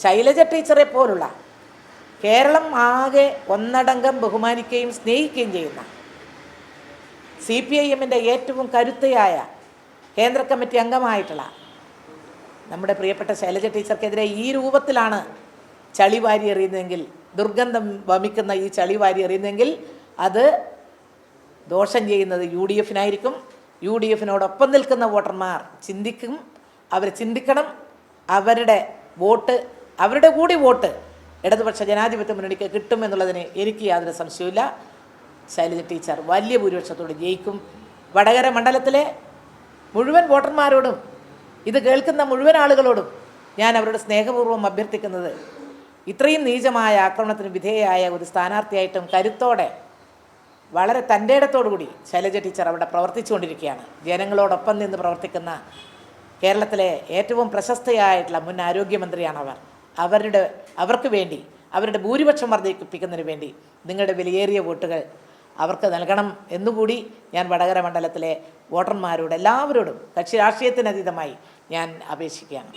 ശൈലജ ടീച്ചറെ പോലുള്ള കേരളം ആകെ ഒന്നടങ്കം ബഹുമാനിക്കുകയും സ്നേഹിക്കുകയും ചെയ്യുന്ന CPIMൻ്റെ ഏറ്റവും കരുത്തയായ കേന്ദ്ര കമ്മിറ്റി അംഗമായിട്ടുള്ള നമ്മുടെ പ്രിയപ്പെട്ട ശൈലജ ടീച്ചർക്കെതിരെ ഈ രൂപത്തിലാണ് ചളി വാരി എറിയുന്നതെങ്കിൽ, ദുർഗന്ധം വമിക്കുന്ന ഈ ചളി വാരി എറിയുന്നതെങ്കിൽ അത് ദോഷം ചെയ്യുന്നത് UDFനായിരിക്കും. UDFനോടൊപ്പം നിൽക്കുന്ന വോട്ടർമാർ ചിന്തിക്കും, അവർ ചിന്തിക്കണം. അവരുടെ വോട്ട്, അവരുടെ കൂടി വോട്ട് ഇടതുപക്ഷ ജനാധിപത്യ മുന്നണിക്ക് കിട്ടുമെന്നുള്ളതിന് എനിക്ക് യാതൊരു സംശയവുമില്ല. ശൈലജ ടീച്ചർ വലിയ ഭൂരിപക്ഷത്തോട് ജയിക്കും. വടകര മണ്ഡലത്തിലെ മുഴുവൻ വോട്ടർമാരോടും ഇത് കേൾക്കുന്ന മുഴുവൻ ആളുകളോടും ഞാൻ അവരുടെ സ്നേഹപൂർവ്വം അഭ്യർത്ഥിക്കുന്നത്, ഇത്രയും നീചമായ ആക്രമണത്തിന് വിധേയയായ ഒരു സ്ഥാനാർത്ഥിയായിട്ടും കരുത്തോടെ വളരെ തൻ്റെ ഇടത്തോടുകൂടി ശൈലജ ടീച്ചർ അവിടെ പ്രവർത്തിച്ചുകൊണ്ടിരിക്കുകയാണ്. ജനങ്ങളോടൊപ്പം നിന്ന് പ്രവർത്തിക്കുന്ന കേരളത്തിലെ ഏറ്റവും പ്രശസ്തയായിട്ടുള്ള മുൻ ആരോഗ്യമന്ത്രിയാണവർ. അവർക്ക് വേണ്ടി, അവരുടെ ഭൂരിപക്ഷം വർദ്ധിപ്പിക്കുന്നതിന് വേണ്ടി നിങ്ങളുടെ വിലയേറിയ വോട്ടുകൾ അവർക്ക് നൽകണം എന്നുകൂടി ഞാൻ വടകര മണ്ഡലത്തിലെ വോട്ടർമാരോട് എല്ലാവരോടും കക്ഷി രാഷ്ട്രീയത്തിനതീതമായി ഞാൻ അപേക്ഷിക്കുകയാണ്.